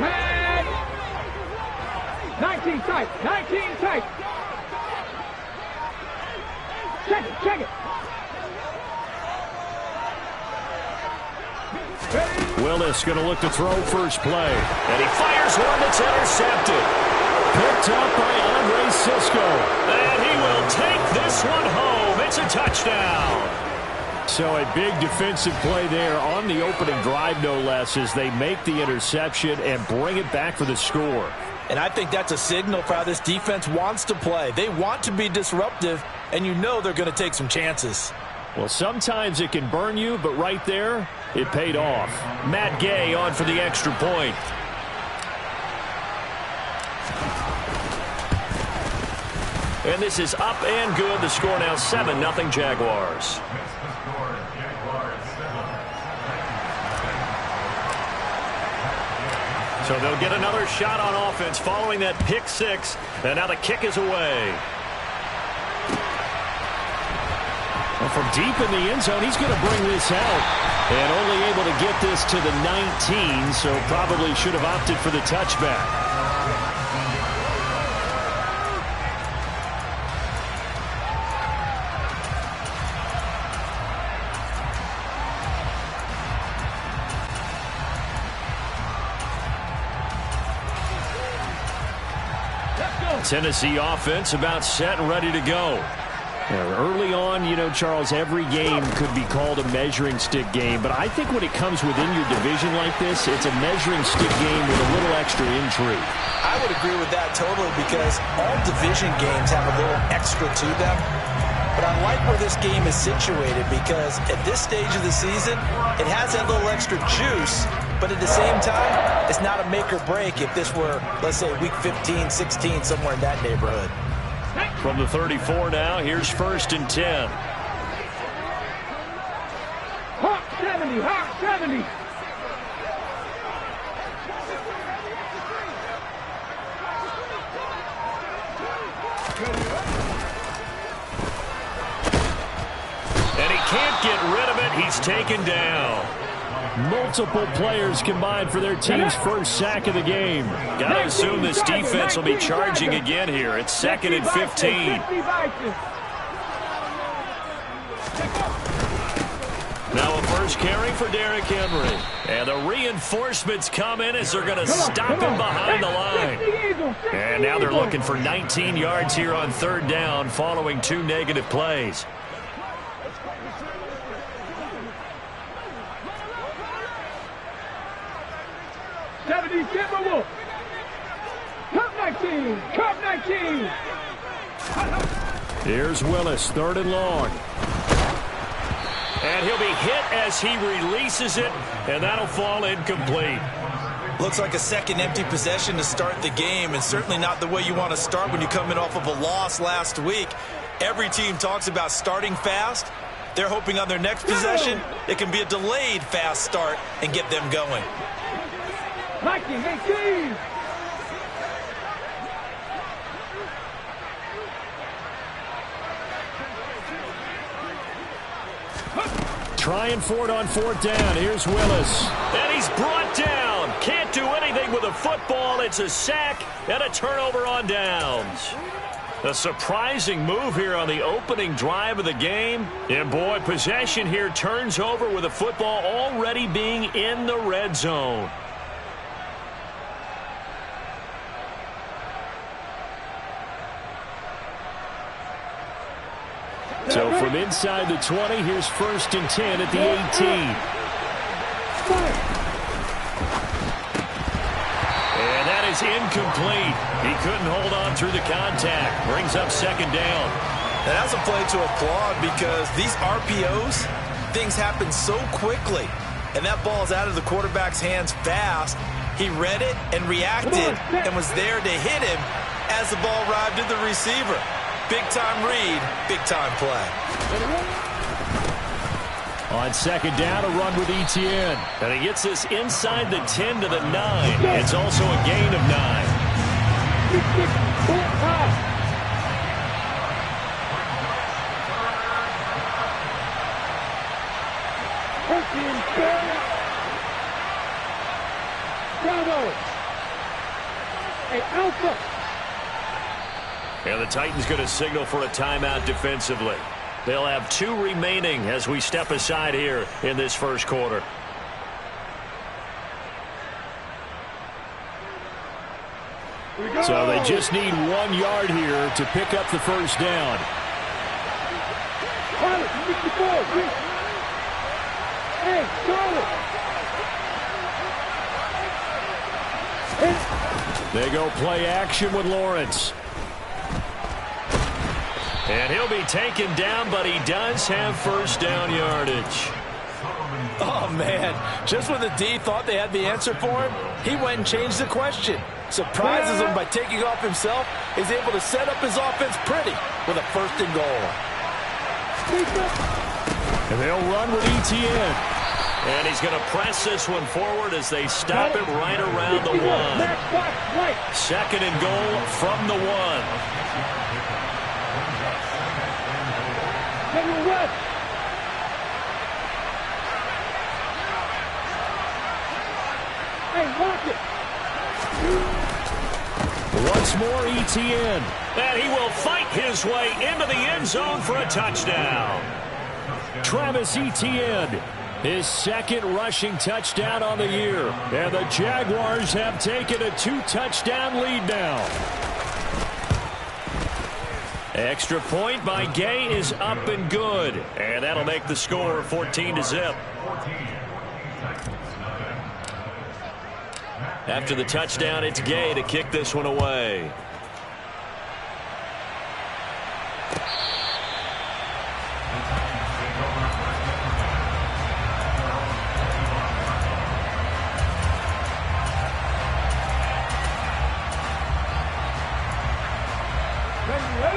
10. 19 tight. 19 tight. Check it. Check it. Willis going to look to throw first play. And he fires one that's intercepted. Picked up by Andre Sisco. And he will take this one home. It's a touchdown. So a big defensive play there on the opening drive, no less, as they make the interception and bring it back for the score. And I think that's a signal for how this defense wants to play. They want to be disruptive, and you know they're going to take some chances. Well, sometimes it can burn you, but right there, it paid off. Matt Gay on for the extra point. And this is up and good. The score now 7-0 Jaguars. So they'll get another shot on offense following that pick six. And now the kick is away. Well, from deep in the end zone, he's going to bring this out. And only able to get this to the 19, so probably should have opted for the touchback. Tennessee offense about set and ready to go. Early on, you know, Charles, every game could be called a measuring stick game, but I think when it comes within your division like this, it's a measuring stick game with a little extra intrigue. I would agree with that totally, because all division games have a little extra to them. But I like where this game is situated, because at this stage of the season, it has that little extra juice, but at the same time, it's not a make or break if this were, let's say, week 15, 16, somewhere in that neighborhood. From the 34 now, here's 1st and 10. Hawk 70, Hawk 70. And he can't get rid of it. He's taken down. Multiple players combined for their team's first sack of the game. Got to assume this defense will be charging again here. It's 2nd and 15. Now a first carry for Derrick Henry. And the reinforcements come in as they're going to stop him behind the line. And now they're looking for 19 yards here on 3rd down following 2 negative plays. Cup 19, Cup 19. Here's Willis, 3rd and long. And he'll be hit as he releases it, and that'll fall incomplete. Looks like a second empty possession to start the game, and certainly not the way you want to start when you're coming off of a loss last week. Every team talks about starting fast. They're hoping on their next possession it can be a delayed fast start and get them going. 19-18. Trying for it on 4th down. Here's Willis. And he's brought down. Can't do anything with a football. It's a sack and a turnover on downs. A surprising move here on the opening drive of the game. And boy, possession here turns over with a football already being in the red zone. So from inside the 20, here's 1st and 10 at the 18. And that is incomplete. He couldn't hold on through the contact. Brings up 2nd down. And that's a play to applaud, because these RPOs, things happen so quickly. And that ball's out of the quarterback's hands fast. He read it and reacted and was there to hit him as the ball arrived at the receiver. Big-time read, big-time play. On 2nd down, a run with Etienne. And he gets this inside the 10 to the 9. It's also a gain of 9. Bravo. Hey, Alpha. And the Titans going to signal for a timeout defensively. They'll have 2 remaining as we step aside here in this first quarter. So they just need 1 yard here to pick up the first down. Hey, Charlotte. They go play action with Lawrence. And he'll be taken down, but he does have first down yardage. Oh, man. Just when the D thought they had the answer for him, he went and changed the question. Surprises him by taking off himself. Is able to set up his offense pretty with a 1st and goal. And they'll run with ETN. And he's going to press this one forward as they stop him right around the 1. 2nd and goal from the 1. Hey, watch it. Once more, ETN. And he will fight his way into the end zone for a touchdown. Travis Etienne, his 2nd rushing touchdown on the year. And the Jaguars have taken a 2-touchdown lead now. Extra point by Gay is up and good. And that'll make the score 14-0. After the touchdown, it's Gay to kick this one away.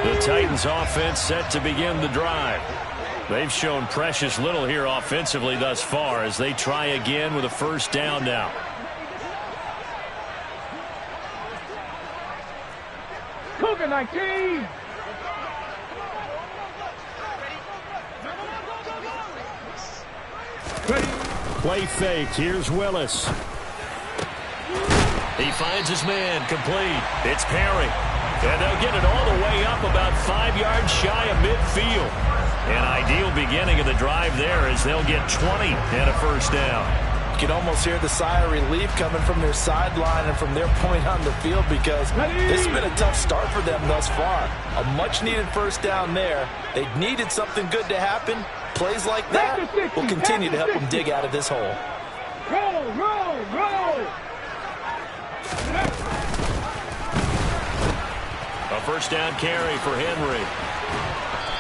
The Titans offense set to begin the drive. They've shown precious little here offensively thus far as they try again with a first down now. Cougar 19. Play fake. Here's Willis. He finds his man complete. It's Perry. And they'll get it all the way up about 5 yards shy of midfield. An ideal beginning of the drive there as they'll get 20 and a first down. You can almost hear the sigh of relief coming from their sideline and from their point on the field because this has been a tough start for them thus far. A much-needed first down there. They needed something good to happen. Plays like that will continue to help them dig out of this hole. Roll, roll, roll. A first down carry for Henry.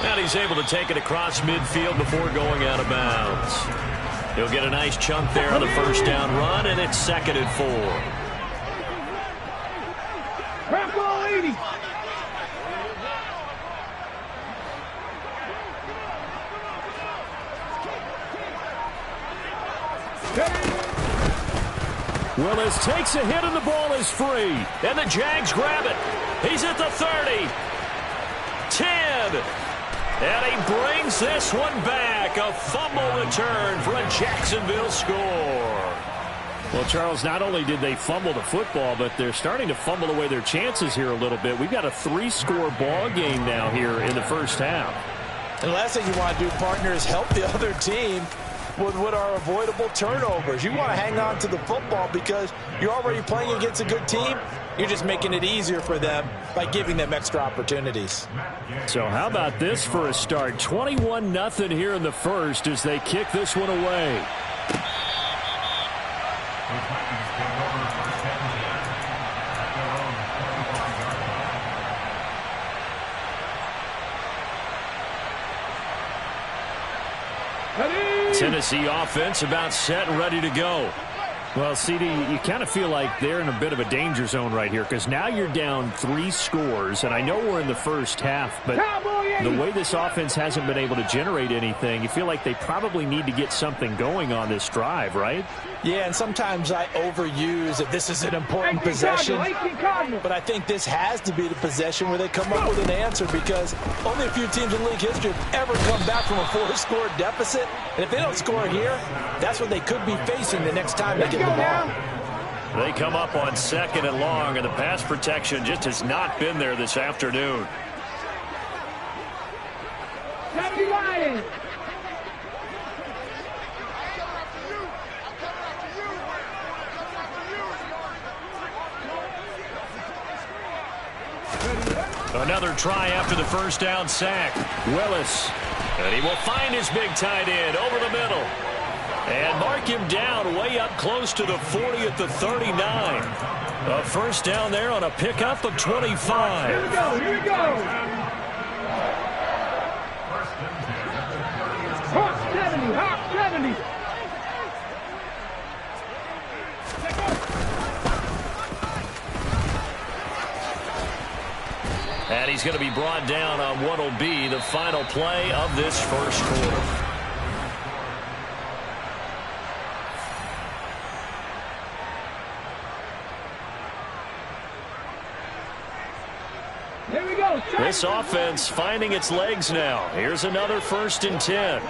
And he's able to take it across midfield before going out of bounds. He'll get a nice chunk there on the first down run, and it's 2nd and 4. Purple 80. Willis takes a hit, and the ball is free. And the Jags grab it. He's at the 30. 10. And he brings this one back. A fumble return for a Jacksonville score. Well, Charles, not only did they fumble the football, but they're starting to fumble away their chances here a little bit. We've got a 3-score ball game now here in the first half. And the last thing you want to do, partner, is help the other team with what are avoidable turnovers. You want to hang on to the football because you're already playing against a good team. You're just making it easier for them by giving them extra opportunities. So how about this for a start? 21-0 here in the first as they kick this one away. Tennessee offense about set and ready to go. Well, CD, you kind of feel like they're in a bit of a danger zone right here because now you're down 3 scores, and I know we're in the first half, but the way this offense hasn't been able to generate anything, you feel like they probably need to get something going on this drive, right? Yeah, and sometimes I overuse that this is an important possession, but I think this has to be the possession where they come up with an answer because only a few teams in league history have ever come back from a 4-score deficit, and if they don't score here, that's what they could be facing the next time they get the ball. They come up on 2nd and long, and the pass protection just has not been there this afternoon. Another try after the first down sack. Willis. And he will find his big tight end over the middle. And mark him down way up close to the 40 at the 39. A first down there on a pickup of 25. Here we go, here we go. Hawk 70, Hawk 70. And he's going to be brought down on what will be the final play of this first quarter. Here we go. This offense finding its legs now. Here's another 1st and 10.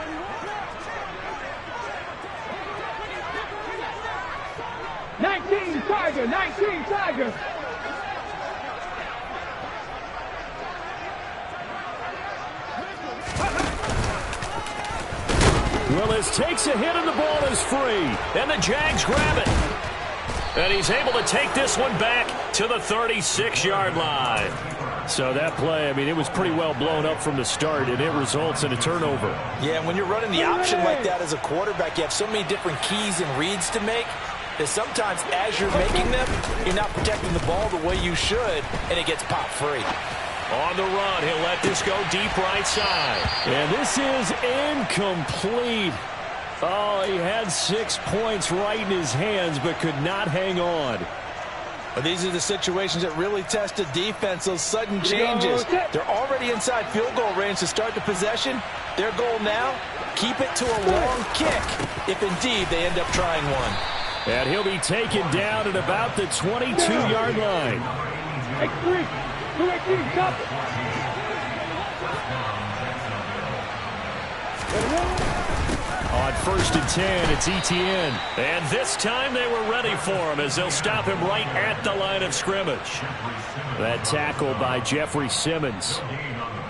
Tiger, 19 Tiger. Willis takes a hit and the ball is free. And the Jags grab it. And he's able to take this one back to the 36-yard line. So that play, I mean, it was pretty well blown up from the start, and it results in a turnover. Yeah, and when you're running the option like that as a quarterback, you have so many different keys and reads to make that sometimes as you're making them, you're not protecting the ball the way you should, and it gets popped free. On the run, he'll let this go deep right side. And this is incomplete. Oh, he had 6 points right in his hands, but could not hang on. Well, these are the situations that really test the defense, those sudden changes. They're already inside field goal range to start the possession. Their goal now, keep it to a long kick, if indeed they end up trying one. And he'll be taken down at about the 22-yard line. X3. 218, stop it. On 1st and 10, it's Etienne. And this time they were ready for him as they'll stop him right at the line of scrimmage. That tackle by Jeffrey Simmons.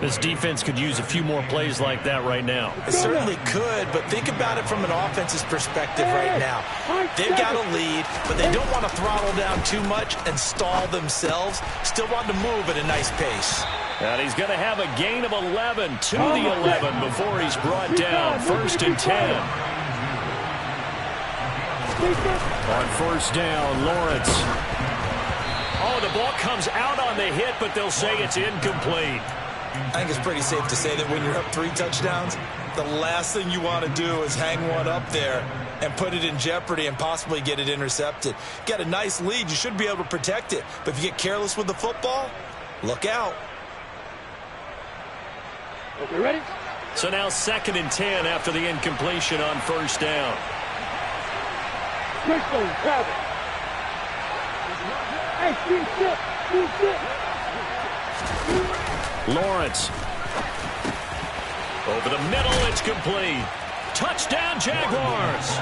This defense could use a few more plays like that right now. It certainly could, but think about it from an offense's perspective right now. They've got a lead, but they don't want to throttle down too much and stall themselves. Still want to move at a nice pace. And he's going to have a gain of 11 to the 11 before he's brought down. 1st and 10. On 1st down, Lawrence. Oh, the ball comes out on the hit, but they'll say it's incomplete. I think it's pretty safe to say that when you're up 3 touchdowns, the last thing you want to do is hang one up there and put it in jeopardy and possibly get it intercepted. Get a nice lead, you should be able to protect it. But if you get careless with the football, look out. Okay, ready? So now 2nd and 10 after the incompletion on 1st down. Quick phone, grab it. Hey, speed step. Lawrence. Over the middle, it's complete. Touchdown, Jaguars.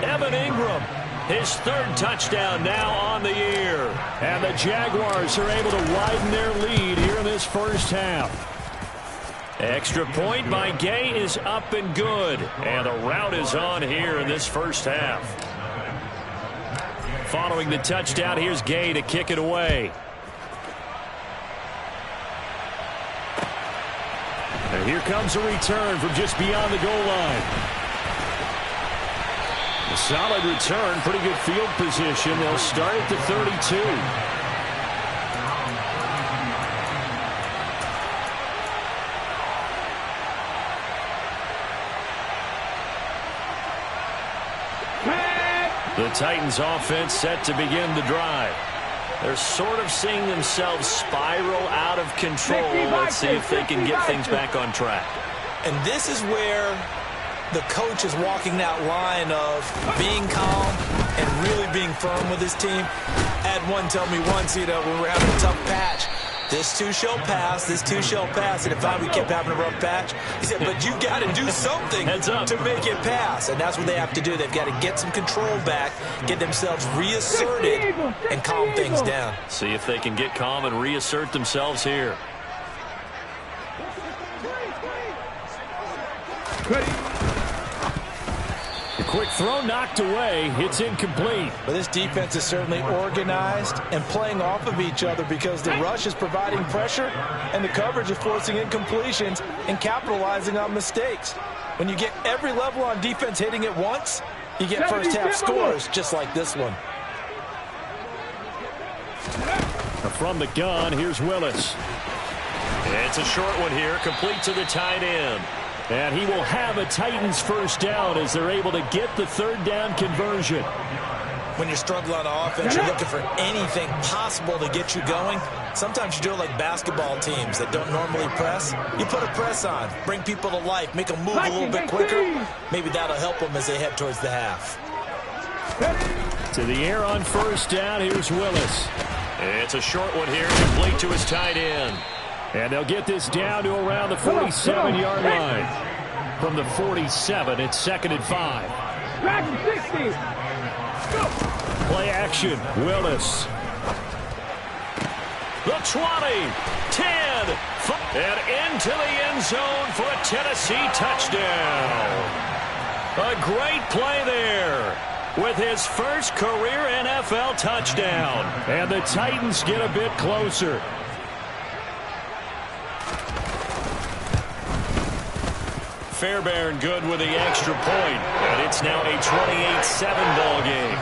Evan Ingram, his 3rd touchdown now on the year. And the Jaguars are able to widen their lead here in this first half. Extra point by Gay is up and good. And the route is on here in this first half. Following the touchdown, here's Gay to kick it away. And here comes a return from just beyond the goal line. A solid return, pretty good field position. They'll start at the 32. The Titans offense set to begin the drive. They're sort of seeing themselves spiral out of control. Let's see if they can get things back on track. And this is where the coach is walking that line of being calm and really being firm with his team. I had one tell me once, when we were having a tough patch, This too shall pass. This too shall pass. And if we kept having a rough patch, he said, but you got to do something to make it pass. And that's what they have to do. They've got to get some control back, get themselves reasserted, and calm things down. See if they can get calm and reassert themselves here. The quick throw knocked away. It's incomplete. But this defense is certainly organized and playing off of each other because the rush is providing pressure and the coverage is forcing incompletions and capitalizing on mistakes. When you get every level on defense hitting at once, you get first half scores just like this one. From the gun, here's Willis. It's a short one here, complete to the tight end. And he will have a Titans first down as they're able to get the third down conversion. When you're struggling on offense, you're looking for anything possible to get you going. Sometimes you do it like basketball teams that don't normally press. You put a press on, bring people to life, make them move a little bit quicker. Maybe that'll help them as they head towards the half. To the air on first down, here's Willis. It's a short one here, complete to his tight end. And they'll get this down to around the 47-yard line. From the 47, it's 2nd and 5. Back to 60. Play action, Willis. The 20, 10, and into the end zone for a Tennessee touchdown. A great play there with his first career NFL touchdown. And the Titans get a bit closer. Fairbairn good with the extra point, and it's now a 28-7 ball game.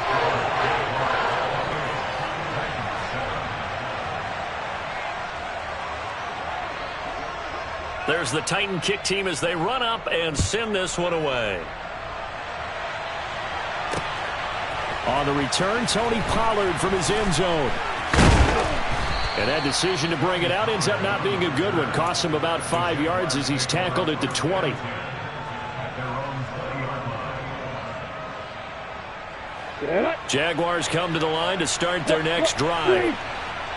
There's the Titan kick team as they run up and send this one away. On the return, Tony Pollard from his end zone. And that decision to bring it out ends up not being a good one. Costs him about 5 yards as he's tackled at the 20. Jaguars come to the line to start their next drive.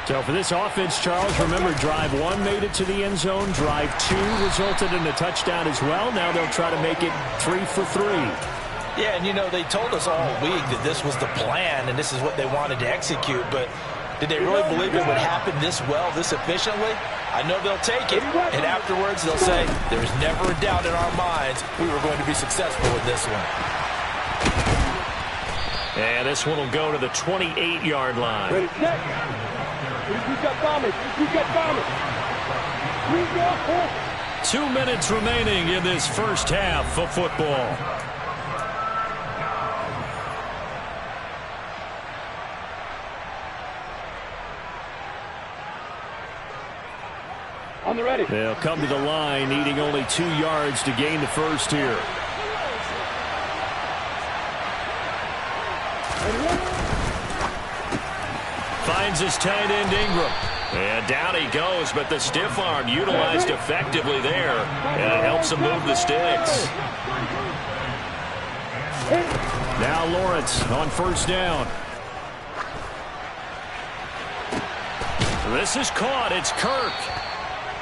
So for this offense, Charles, remember drive 1 made it to the end zone. Drive 2 resulted in a touchdown as well. Now they'll try to make it 3 for 3. Yeah, and you know, they told us all week that this was the plan and this is what they wanted to execute, but did they really believe it would happen this well, this efficiently? I know they'll take it, and afterwards they'll say, there's never a doubt in our minds we were going to be successful with this one. And this one will go to the 28-yard line. Ready, set. You got bombers. You got bombers. We got 2 minutes remaining in this first half of football. on the ready. They'll come to the line, needing only 2 yards to gain the first here. Finds his tight end Ingram. And down he goes, but the stiff arm utilized effectively there. And it helps him move the sticks. Now Lawrence on first down. This is caught. It's Kirk.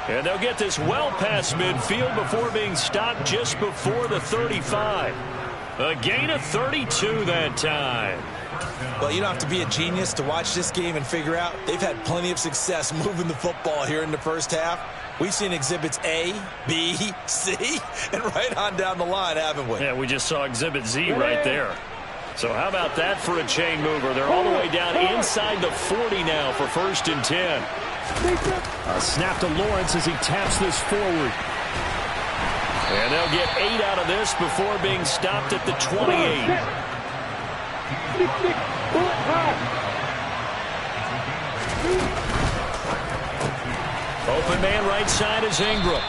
And they'll get this well past midfield before being stopped just before the 35. A gain of 32 that time. Well, you don't have to be a genius to watch this game and figure out they've had plenty of success moving the football here in the first half. We've seen exhibits A, B, C, and right on down the line, haven't we? Yeah, we just saw exhibit Z right there. So how about that for a chain mover? They're all the way down inside the 40 now for 1st and 10. A snap to Lawrence as he taps this forward. And they'll get 8 out of this before being stopped at the 28. Open man right side is Ingram.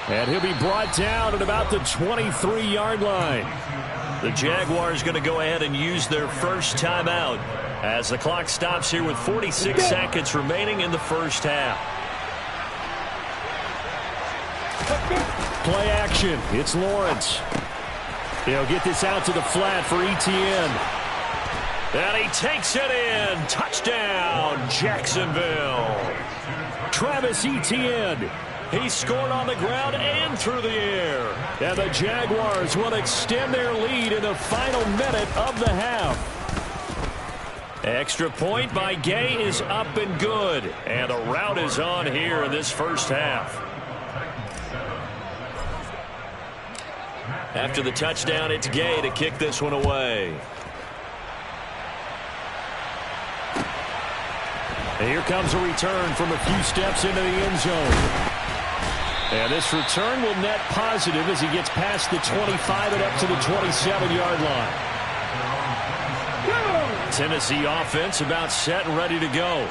And he'll be brought down at about the 23-yard line. The Jaguars going to go ahead and use their first timeout as the clock stops here with 46 seconds remaining in the first half. Play action. It's Lawrence. He'll get this out to the flat for Etienne. And he takes it in. Touchdown, Jacksonville. Travis Etienne. He scored on the ground and through the air. And the Jaguars will extend their lead in the final minute of the half. Extra point by Gay is up and good. And a rout is on here in this first half. After the touchdown, it's Gay to kick this one away. And here comes a return from a few steps into the end zone. And this return will net positive as he gets past the 25 and up to the 27-yard line. Tennessee offense about set and ready to go.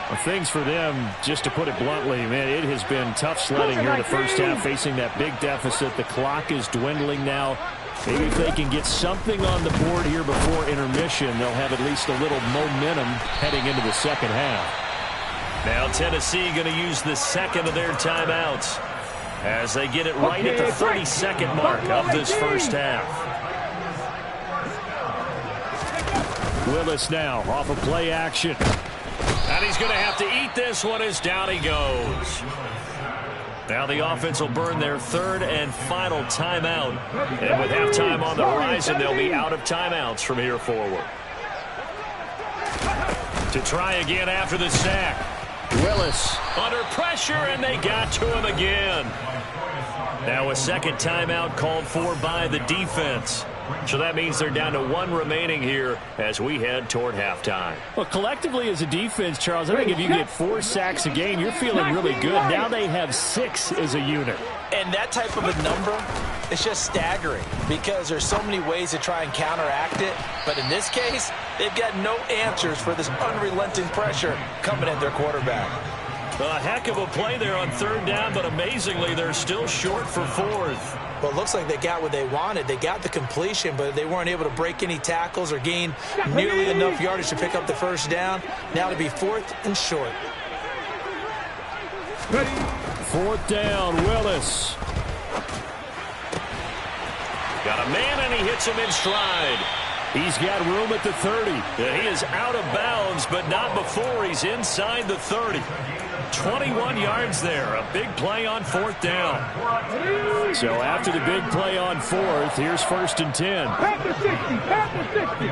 Well, things for them, just to put it bluntly, man, it has been tough sledding here in the first half, facing that big deficit. The clock is dwindling now. Maybe if they can get something on the board here before intermission, they'll have at least a little momentum heading into the second half. Now Tennessee going to use the second of their timeouts as they get it right at the 30-second mark of this first half. Willis now off of play action. And he's going to have to eat this one as down he goes. Now the offense will burn their third and final timeout. And with halftime on the horizon, they'll be out of timeouts from here forward. To try again after the sack. Willis under pressure, and they got to him again. Now a second timeout called for by the defense. So that means they're down to one remaining here as we head toward halftime. Well, collectively as a defense, Charles, I think if you get 4 sacks a game, you're feeling really good. Now they have 6 as a unit. And that type of a number is just staggering because there's so many ways to try and counteract it. But in this case, they've got no answers for this unrelenting pressure coming at their quarterback. A heck of a play there on third down, but amazingly, they're still short for fourth. Well, it looks like they got what they wanted. They got the completion, but they weren't able to break any tackles or gain nearly enough yardage to pick up the first down. Now to be fourth and short. Fourth down, Willis. Got a man, and he hits him in stride. He's got room at the 30. He is out of bounds, but not before he's inside the 30. 21 yards there. A big play on fourth down. So after the big play on fourth, here's first and 10. Pat the 60, pat the 60.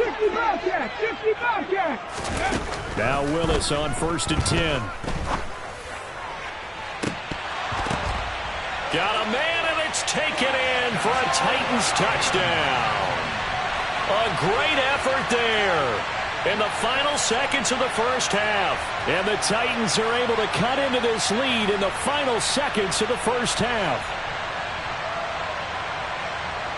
60 Bobcat, 60 Bobcat. Now Willis on first and 10. Got a man, and it's taken in for a Titans touchdown. A great effort there in the final seconds of the first half. And the Titans are able to cut into this lead in the final seconds of the first half.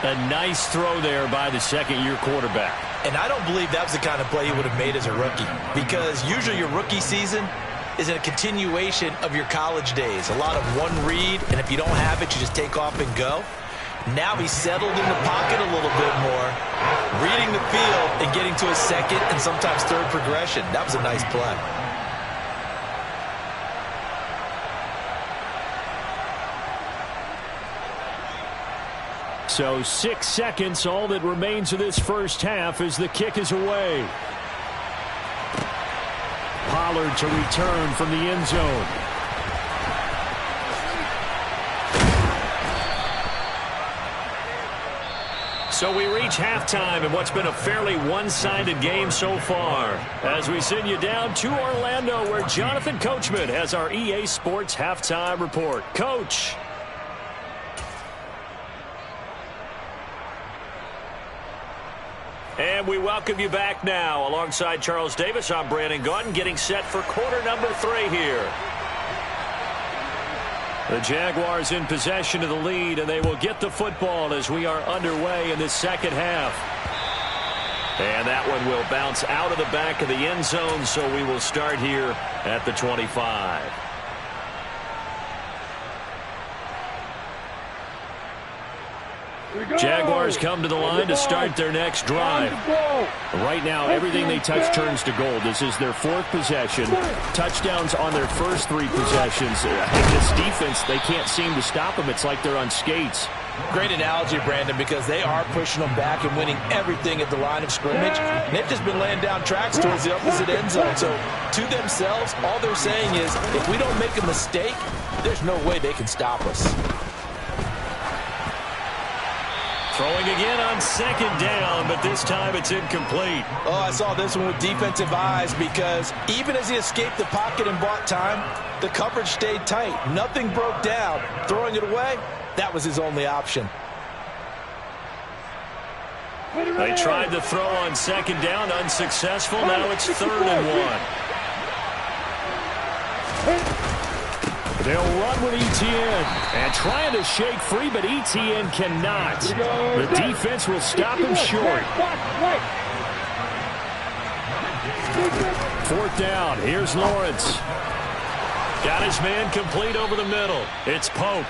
A nice throw there by the second-year quarterback. And I don't believe that was the kind of play he would have made as a rookie, because usually your rookie season is a continuation of your college days. A lot of one read, and if you don't have it, you just take off and go. Now he's settled in the pocket a little bit more, reading the field and getting to a second and sometimes third progression. That was a nice play. So 6 seconds, all that remains of this first half as the kick is away. Pollard to return from the end zone. So we reach halftime in what's been a fairly one-sided game so far, as we send you down to Orlando, where Jonathan Coachman has our EA Sports halftime report. Coach. And we welcome you back now. Alongside Charles Davis, I'm Brandon Gaudin, getting set for quarter number 3 here. The Jaguars in possession of the lead, and they will get the football as we are underway in this second half. And that one will bounce out of the back of the end zone, so we will start here at the 25. Jaguars come to the line to start their next drive. Right now, everything they touch turns to gold. This is their 4th possession. Touchdowns on their first 3 possessions. In this defense, they can't seem to stop them. It's like they're on skates. Great analogy, Brandon, because they are pushing them back and winning everything at the line of scrimmage. And they've just been laying down tracks towards the opposite end zone. So to themselves, all they're saying is, if we don't make a mistake, there's no way they can stop us. Throwing again on second down, but this time it's incomplete. Oh, I saw this one with defensive eyes because even as he escaped the pocket and bought time, the coverage stayed tight. Nothing broke down. Throwing it away, that was his only option. They tried to throw on second down, unsuccessful. Now it's 3rd and 1. They'll run with Etienne and trying to shake free, but Etienne cannot. The defense will stop him short. 4th down. Here's Lawrence. Got his man complete over the middle. It's Pope.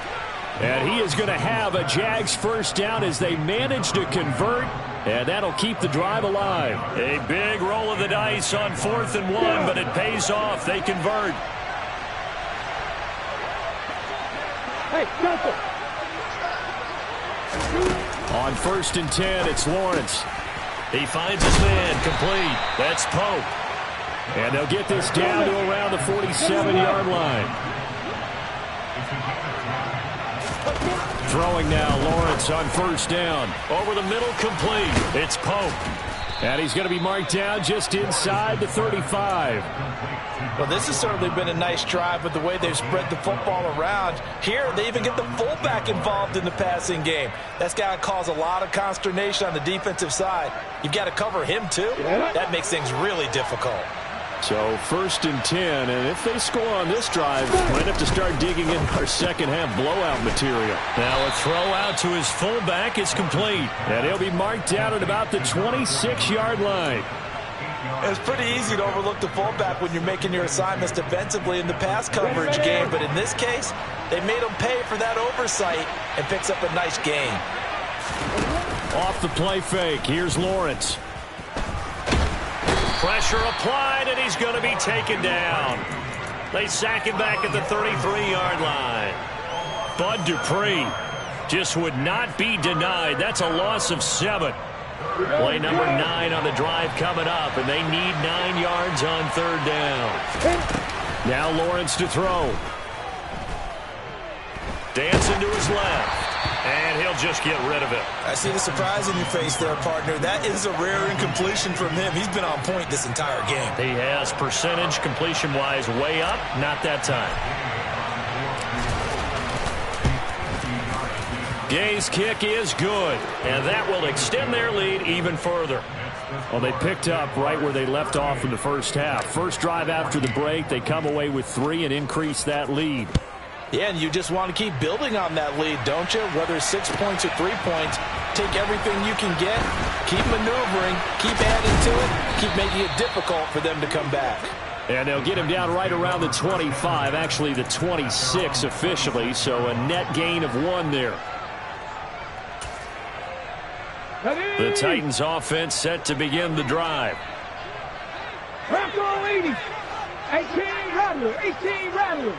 And he is going to have a Jags first down as they manage to convert, and that'll keep the drive alive. A big roll of the dice on 4th and 1, but it pays off. They convert. Hey, cancel. On 1st and 10, it's Lawrence. He finds his man complete. That's Pope. And they'll get this down to around the 47-yard line. Throwing now, Lawrence on 1st down. Over the middle, complete. It's Pope. And he's going to be marked down just inside the 35. Well, this has certainly been a nice drive with the way they've spread the football around. Here, they even get the fullback involved in the passing game. That's got to cause a lot of consternation on the defensive side. You've got to cover him, too. That makes things really difficult. So 1st and 10, and if they score on this drive, might have to start digging in our second-half blowout material. Now a throw out to his fullback is complete, and he'll be marked down at about the 26-yard line. It's pretty easy to overlook the fullback when you're making your assignments defensively in the pass coverage game, but in this case, they made him pay for that oversight and picks up a nice gain. Off the play fake, here's Lawrence. Pressure applied, and he's going to be taken down. They sack him back at the 33-yard line. Bud Dupree just would not be denied. That's a loss of 7. Play number 9 on the drive coming up, and they need 9 yards on 3rd down. Now Lawrence to throw. Dancing to his left. And he'll just get rid of it. I see the surprise in your face there, partner. That is a rare incompletion from him. He's been on point this entire game. He has percentage completion-wise way up. Not that time. Gay's kick is good, and that will extend their lead even further. Well, they picked up right where they left off in the first half. First drive after the break, they come away with 3 and increase that lead. Yeah, and you just want to keep building on that lead, don't you? Whether it's 6 points or 3 points, take everything you can get, keep maneuvering, keep adding to it, keep making it difficult for them to come back. And they'll get him down right around the 25, actually the 26 officially, so a net gain of 1 there. The Titans offense set to begin the drive. Bronco 80. 18 Rattler. 18 Rattler.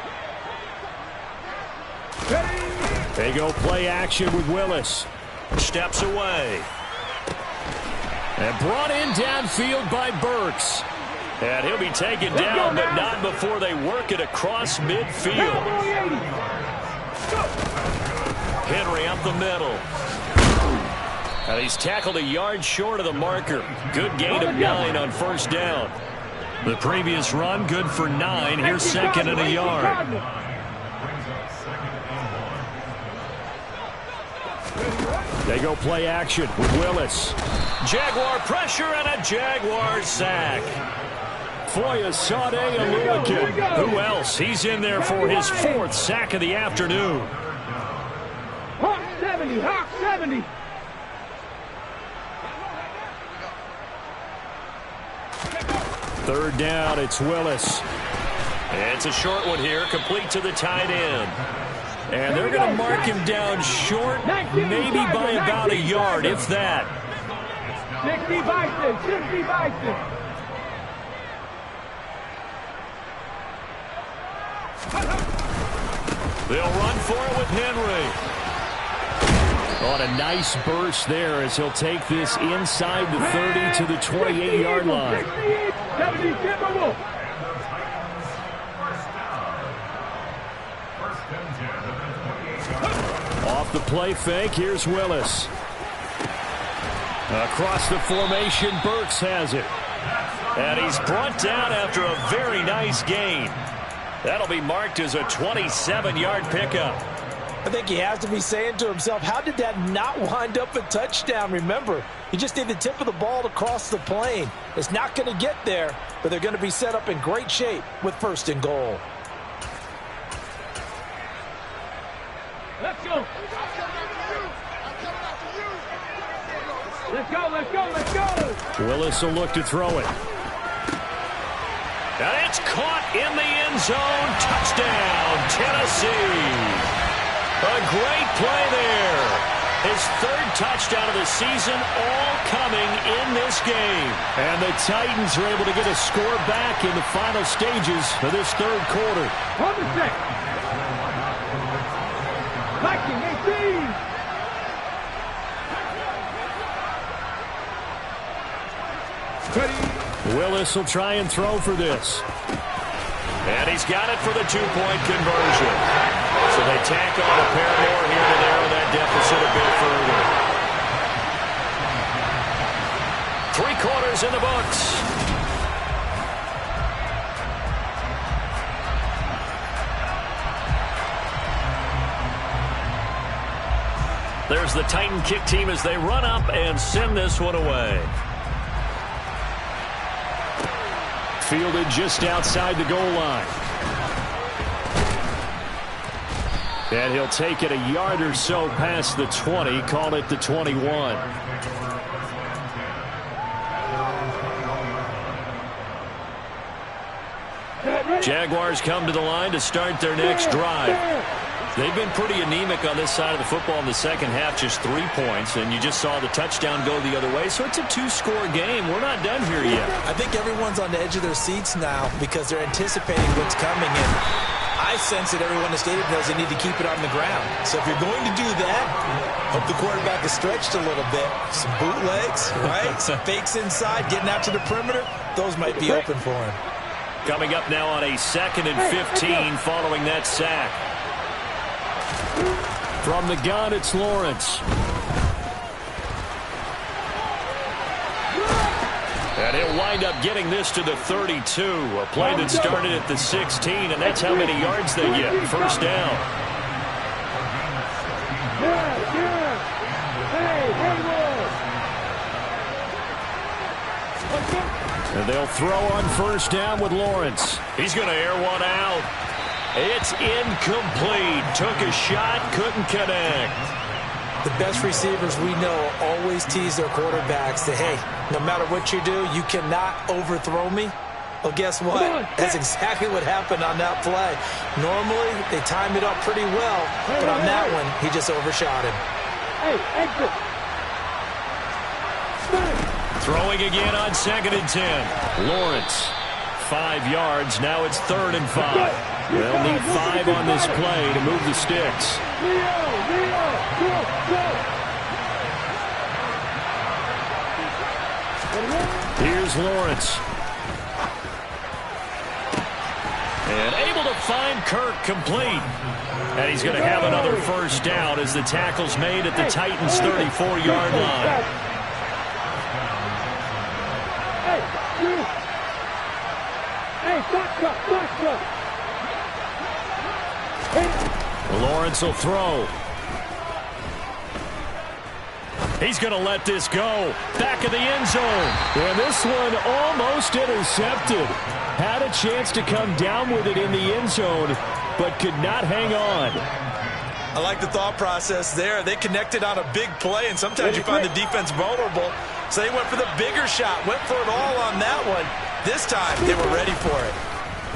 They go play action with Willis. Steps away. And brought in downfield by Burks. And he'll be taken down, but not before they work it across midfield. Henry up the middle. And he's tackled a yard short of the marker. Good gain of 9 on 1st down. The previous run, good for 9. Here's 2nd and a yard. They go play action with Willis. Jaguar pressure and a Jaguar sack. Foya Sade Aluakin. Who else? He's in there for his 4th sack of the afternoon. Hawk 70. Hawk 70. Third down, it's Willis. It's a short one here, complete to the tight end. And they're going to mark him down short, maybe by about a yard, if that. 60 Bison, 60 Bison. They'll run for it with Henry. On a nice burst there as he'll take this inside the 30 to the 28-yard line. Off the play fake, here's Willis. Across the formation, Burks has it. And he's brought down after a very nice gain. That'll be marked as a 27-yard pickup. I think he has to be saying to himself, how did that not wind up a touchdown? Remember, you just need the tip of the ball to cross the plane. It's not going to get there, but they're going to be set up in great shape with 1st and goal. Let's go. Let's go, let's go, let's go. Willis will look to throw it. And it's caught in the end zone. Touchdown, Tennessee. A great play there. His 3rd touchdown of the season, all coming in this game. And the Titans are able to get a score back in the final stages of this 3rd quarter. On the set. Viking 18. Willis will try and throw for this. And he's got it for the 2-point conversion. So they tack on a pair more here to narrow that deficit a bit further. 3 quarters in the books. There's the Titan kick team as they run up and send this one away. Fielded just outside the goal line. And he'll take it a yard or so past the 20, call it the 21. Jaguars come to the line to start their next drive. They've been pretty anemic on this side of the football in the second half, just 3 points, and you just saw the touchdown go the other way, so it's a 2-score game. We're not done here yet. I think everyone's on the edge of their seats now because they're anticipating what's coming, and I sense that everyone in the stadium knows they need to keep it on the ground. So if you're going to do that, hope the quarterback is stretched a little bit. Some bootlegs, right? Some fakes inside, getting out to the perimeter. Those might be open for him. Coming up now on a 2nd and 15 following that sack. From the gun, it's Lawrence. And he'll wind up getting this to the 32. A play that started at the 16, and that's how many yards they get. 1st down. And they'll throw on 1st down with Lawrence. He's going to air one out. It's incomplete. Took a shot, couldn't connect. The best receivers we know always tease their quarterbacks that, hey, no matter what you do, you cannot overthrow me. Well, guess what? That's exactly what happened on that play. Normally, they time it up pretty well, but on that one, he just overshot him. Hey, exit. Throwing again on 2nd and 10. Lawrence, 5 yards. Now it's 3rd and 5. They'll need 5 on this play to move the sticks. Here's Lawrence. And able to find Kirk complete. And he's going to have another 1st down as the tackle's made at the Titans' 34-yard line. Lawrence will throw. He's going to let this go. Back of the end zone. And this one almost intercepted. Had a chance to come down with it in the end zone, but could not hang on. I like the thought process there. They connected on a big play, and sometimes you find the defense vulnerable. So they went for the bigger shot, went for it all on that one. This time, they were ready for it.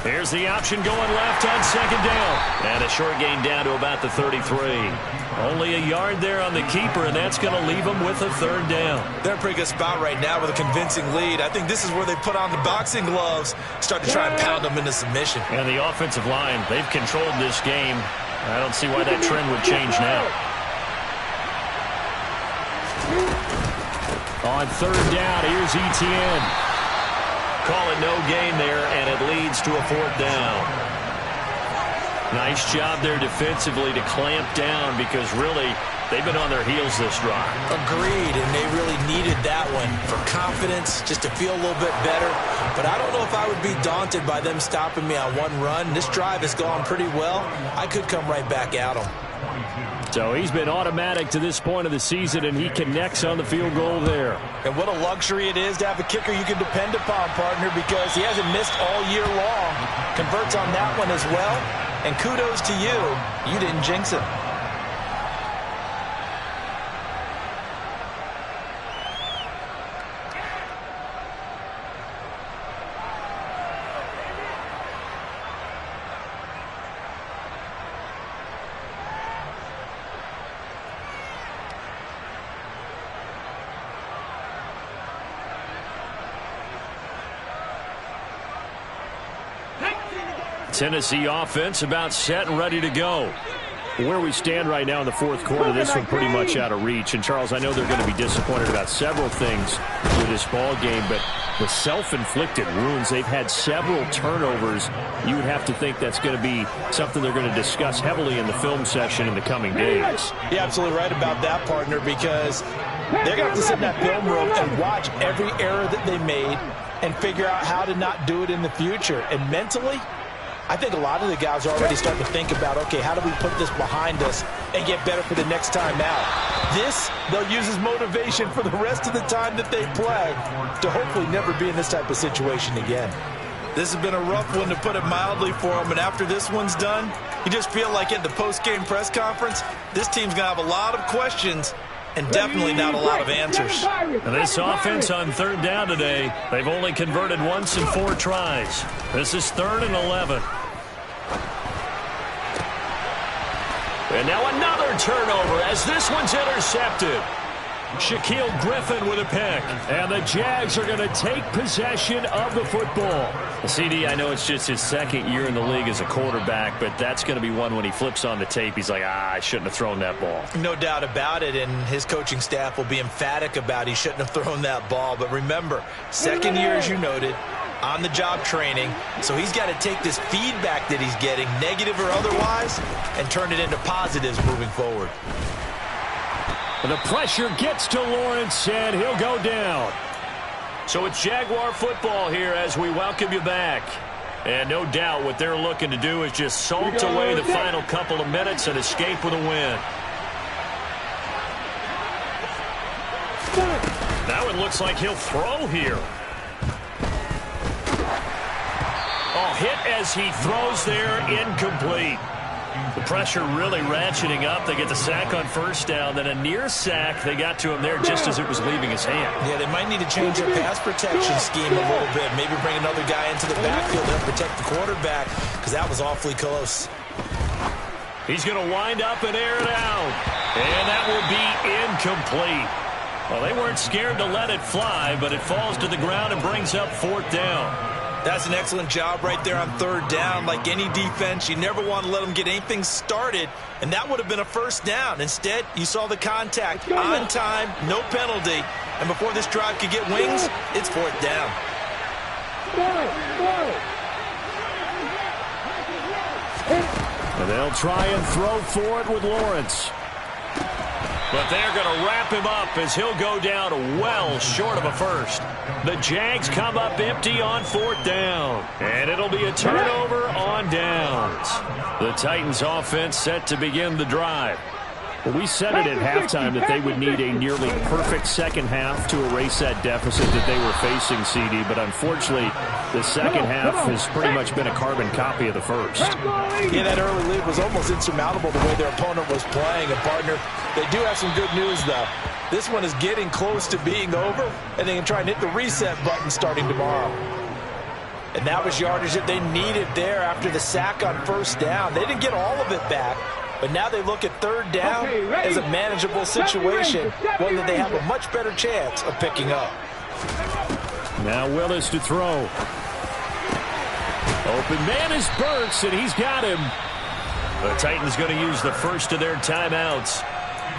Here's the option going left on 2nd down. And a short gain down to about the 33. Only a yard there on the keeper, and that's going to leave them with a 3rd down. They're in a pretty good spot right now with a convincing lead. I think this is where they put on the boxing gloves, start to try and pound them into submission. And the offensive line, they've controlled this game. I don't see why that trend would change now. On third down, here's Etienne. Call it no gain there, and it leads to a fourth down. Nice job there defensively to clamp down because really they've been on their heels this drive. Agreed, and they really needed that one for confidence, just to feel a little bit better. But I don't know if I would be daunted by them stopping me on one run. This drive has gone pretty well. I could come right back at them. So he's been automatic to this point of the season, and he connects on the field goal there. And what a luxury it is to have a kicker you can depend upon, partner, because he hasn't missed all year long. Converts on that one as well. And kudos to you. You didn't jinx it. Tennessee offense about set and ready to go. Where we stand right now in the fourth quarter, this one pretty much out of reach. And, Charles, I know they're going to be disappointed about several things with this ball game, but the self-inflicted wounds, they've had several turnovers. You would have to think that's going to be something they're going to discuss heavily in the film session in the coming days. You're absolutely right about that, partner, because they're going to have to sit in that film room and watch every error that they made and figure out how to not do it in the future. And mentally, I think a lot of the guys are already starting to think about, okay, how do we put this behind us and get better for the next time out? This, they'll use as motivation for the rest of the time that they play to hopefully never be in this type of situation again. This has been a rough one, to put it mildly, for them. And after this one's done, you just feel like at the post-game press conference, this team's going to have a lot of questions and definitely not a lot of answers. And this offense on third down today, they've only converted once in 4 tries. This is 3rd and 11. And now another turnover as this one's intercepted. Shaquille Griffin with a pick. And the Jags are going to take possession of the football. CD, I know it's just his 2nd year in the league as a quarterback, but that's going to be one when he flips on the tape, he's like, I shouldn't have thrown that ball. No doubt about it, and his coaching staff will be emphatic about he shouldn't have thrown that ball. But remember, 2nd year, as you noted, on-the-job training, so he's got to take this feedback that he's getting, negative or otherwise, and turn it into positives moving forward. The pressure gets to Lawrence, and he'll go down. So it's Jaguar football here as we welcome you back. And no doubt what they're looking to do is just salt away the final couple of minutes and escape with a win. Now it looks like he'll throw here. Oh, hit as he throws there, incomplete. The pressure really ratcheting up. They get the sack on first down, then a near sack. They got to him there just as it was leaving his hand. Yeah, they might need to change their pass protection scheme a little bit. Maybe bring another guy into the backfield to help protect the quarterback, because that was awfully close. He's going to wind up and air it out. And that will be incomplete. Well, they weren't scared to let it fly, but it falls to the ground and brings up 4th down. That's an excellent job right there on 3rd down. Like any defense, you never want to let them get anything started, and that would have been a 1st down. Instead, you saw the contact on time, no penalty, and before this drive could get wings, it's 4th down. And they'll try and throw for it with Lawrence. But they're going to wrap him up as he'll go down well short of a 1st. The Jags come up empty on 4th down. And it'll be a turnover on downs. The Titans offense set to begin the drive. Well, we said it at halftime that they would need a nearly perfect second half to erase that deficit that they were facing, CD. But unfortunately, the second half has pretty much been a carbon copy of the first. Yeah, that early lead was almost insurmountable the way their opponent was playing. And, partner, they do have some good news, though. This one is getting close to being over, and they can try and hit the reset button starting tomorrow. And that was yardage that they needed there after the sack on 1st down. They didn't get all of it back. But now they look at 3rd down as a manageable situation, one that they have a much better chance of picking up. Now Willis to throw. Open man is Burks, and he's got him. The Titans going to use the first of their timeouts.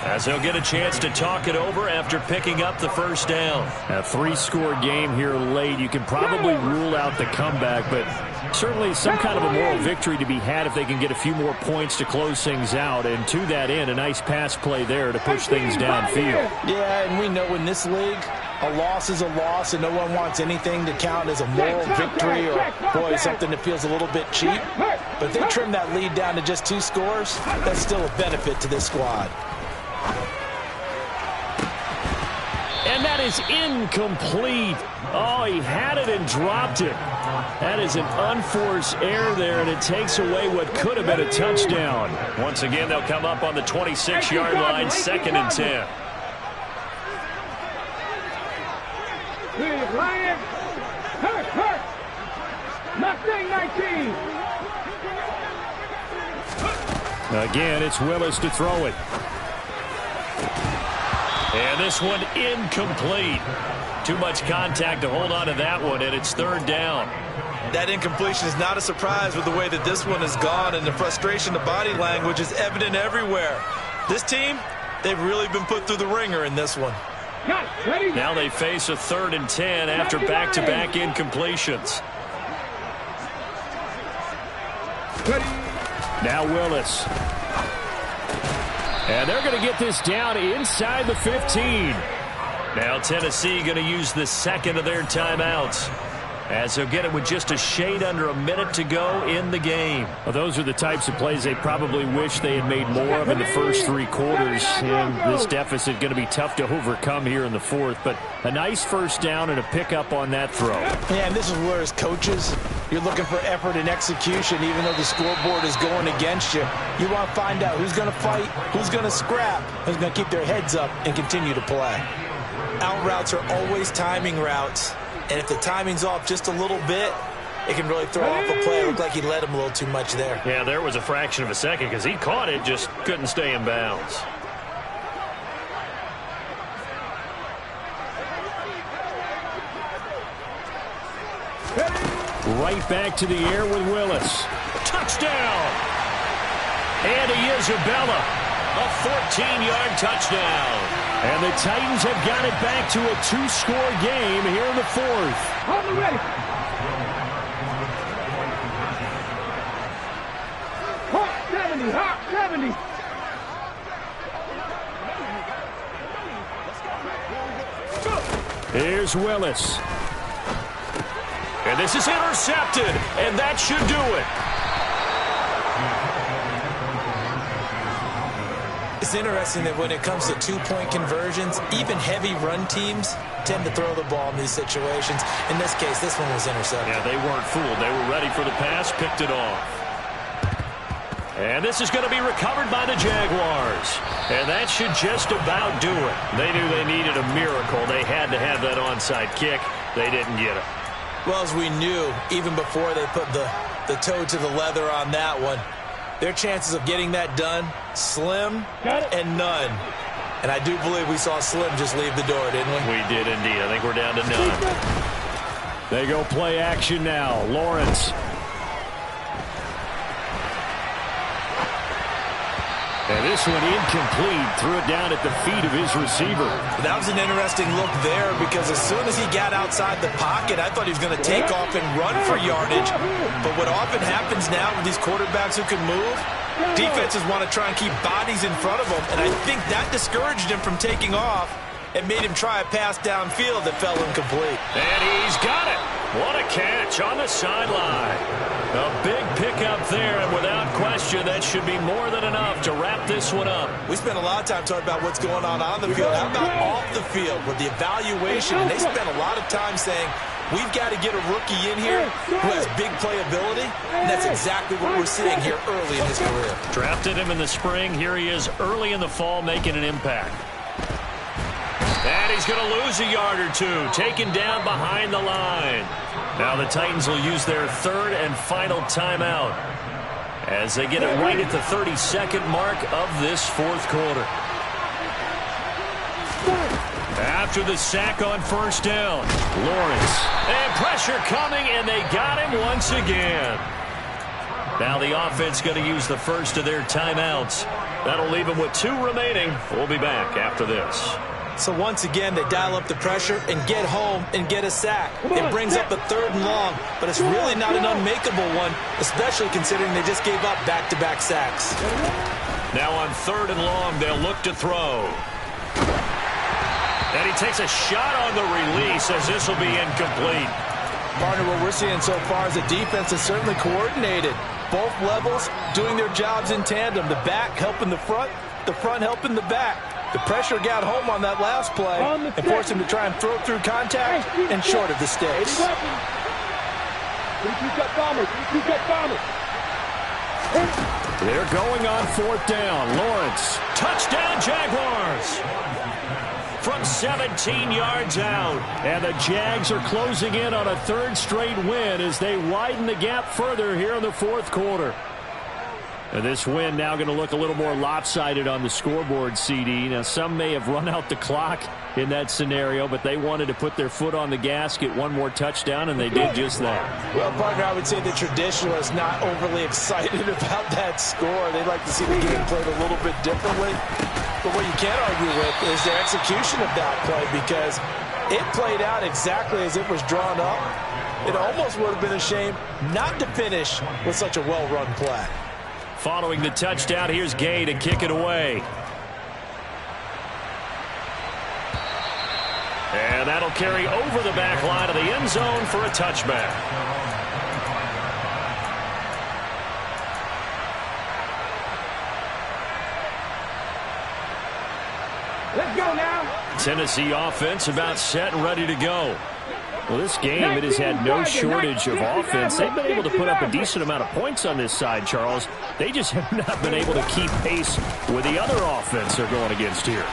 as they'll get a chance to talk it over after picking up the first down. A 3-score game here late. You can probably rule out the comeback, but certainly some kind of a moral victory to be had if they can get a few more points to close things out. And to that end, a nice pass play there to push things downfield. Yeah, and we know in this league, a loss is a loss, and no one wants anything to count as a moral victory or, boy, something that feels a little bit cheap. But if they trim that lead down to just 2 scores, that's still a benefit to this squad. And that is incomplete. Oh, he had it and dropped it. That is an unforced error there, and it takes away what could have been a touchdown. Once again, they'll come up on the 26-yard line, 2nd and 10. Lions, hurt. Mustang 19. Again, it's Willis to throw it. And this one incomplete. Too much contact to hold on to that one, and it's 3rd down. That incompletion is not a surprise with the way that this one has gone, and the frustration, the body language is evident everywhere. This team, they've really been put through the ringer in this one. Now they face a 3rd and 10 after back-to-back incompletions. Now Willis. And they're going to get this down inside the 15. Now Tennessee going to use the 2nd of their timeouts, as they'll get it with just a shade under a minute to go in the game. Well, those are the types of plays they probably wish they had made more of in the first 3 quarters. And this deficit going to be tough to overcome here in the 4th. But a nice first down and a pickup on that throw. Yeah, and this is where as coaches, you're looking for effort and execution, even though the scoreboard is going against you. You want to find out who's going to fight, who's going to scrap, who's going to keep their heads up and continue to play. Out routes are always timing routes. And if the timing's off just a little bit, it can really throw off a play. It looked like he let him a little too much there. Yeah, there was a fraction of a second because he caught it, just couldn't stay in bounds. Right back to the air with Willis. Touchdown! And he is Isabella. A 14-yard touchdown. And the Titans have got it back to a 2-score game here in the 4th. On the ready. Hot 70. Here's Willis. And this is intercepted, and that should do it. It's interesting that when it comes to 2-point conversions, even heavy run teams tend to throw the ball in these situations. In this case, this one was intercepted. Yeah, they weren't fooled. They were ready for the pass, picked it off. And this is going to be recovered by the Jaguars. And that should just about do it. They knew they needed a miracle. They had to have that onside kick. They didn't get it. Well, as we knew, even before they put the toe to the leather on that one, their chances of getting that done, slim and none. And I do believe we saw Slim just leave the door, didn't we? We did indeed. I think we're down to none. They go play action now. Lawrence. And this one incomplete. Threw it down at the feet of his receiver. That was an interesting look there because as soon as he got outside the pocket, I thought he was going to take off and run for yardage. But what often happens now with these quarterbacks who can move, defenses want to try and keep bodies in front of them. And I think that discouraged him from taking off and made him try a pass downfield that fell incomplete. And he's got it. What a catch on the sideline. A big pickup there, and without question, that should be more than enough to wrap this one up. We spent a lot of time talking about what's going on the field. How about off the field with the evaluation? And they spent a lot of time saying, we've got to get a rookie in here who has big playability, and that's exactly what we're seeing here early in his career. Drafted him in the spring. Here he is early in the fall making an impact. And he's going to lose a yard or two, taken down behind the line. Now the Titans will use their 3rd and final timeout as they get it right at the 32nd mark of this 4th quarter. After the sack on first down, Lawrence. And pressure coming, and they got him once again. Now the offense going to use the first of their timeouts That'll leave him with 2 remaining. We'll be back after this. So once again, they dial up the pressure and get home and get a sack. It brings up a 3rd and long, but it's really not an unmakeable one, especially considering they just gave up back-to-back sacks. Now on 3rd and long, they'll look to throw. And he takes a shot on the release as this will be incomplete. Partner, what we're seeing so far is the defense is certainly coordinated. Both levels doing their jobs in tandem. The back helping the front helping the back. The pressure got home on that last play and forced him to try and throw through contact and short of the sticks. They're going on 4th down. Lawrence. Touchdown, Jaguars! From 17 yards out. And the Jags are closing in on a 3rd straight win as they widen the gap further here in the 4th quarter. And this win now going to look a little more lopsided on the scoreboard, CD. Now, some may have run out the clock in that scenario, but they wanted to put their foot on the gas, get one more touchdown, and they did just that. Well, partner, I would say the traditionalists not overly excited about that score. They'd like to see the game played a little bit differently. But what you can't argue with is their execution of that play, because it played out exactly as it was drawn up. It almost would have been a shame not to finish with such a well-run play. Following the touchdown, here's Gay to kick it away. And that'll carry over the back line of the end zone for a touchback. Let's go now. Tennessee offense about set and ready to go. Well, this game, it has had no shortage of offense. They've been able to put up a decent amount of points on this side, Charles. They just have not been able to keep pace with the other offense they're going against here.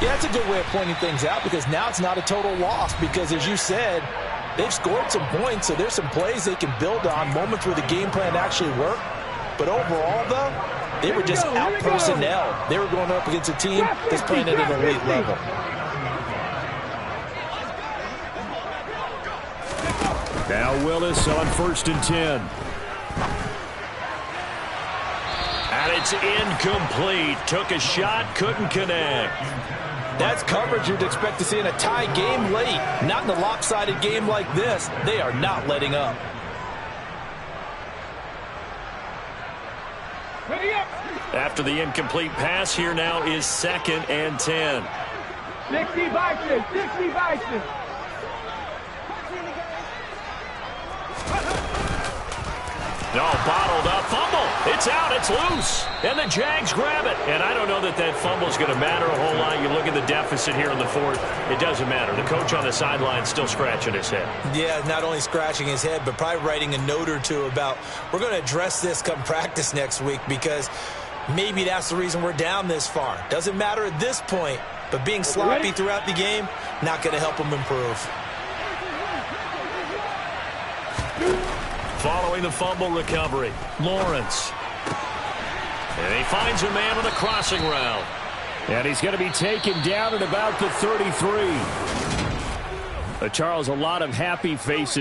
Yeah, that's a good way of pointing things out, because now it's not a total loss, because as you said, they've scored some points, so there's some plays they can build on, moments where the game plan actually worked. But overall, though, they were just out-personnel. They were going up against a team that's playing at an elite level. Now Willis on 1st and 10. And it's incomplete. Took a shot, couldn't connect. That's coverage you'd expect to see in a tie game late. Not in a lopsided game like this. They are not letting up. After the incomplete pass, here now is 2nd and 10. 60 Bison, 60 Bison. No, bottled up. Fumble. It's out. It's loose. And the Jags grab it. And I don't know that that fumble's going to matter a whole lot. You look at the deficit here in the 4th. It doesn't matter. The coach on the sideline still scratching his head. Yeah, not only scratching his head, but probably writing a note or two about, we're going to address this come practice next week, because maybe that's the reason we're down this far. Doesn't matter at this point, but being sloppy throughout the game, not going to help him improve. Following the fumble recovery, Lawrence. And he finds a man on the crossing route. And he's going to be taken down at about the 33. Charles, a lot of happy faces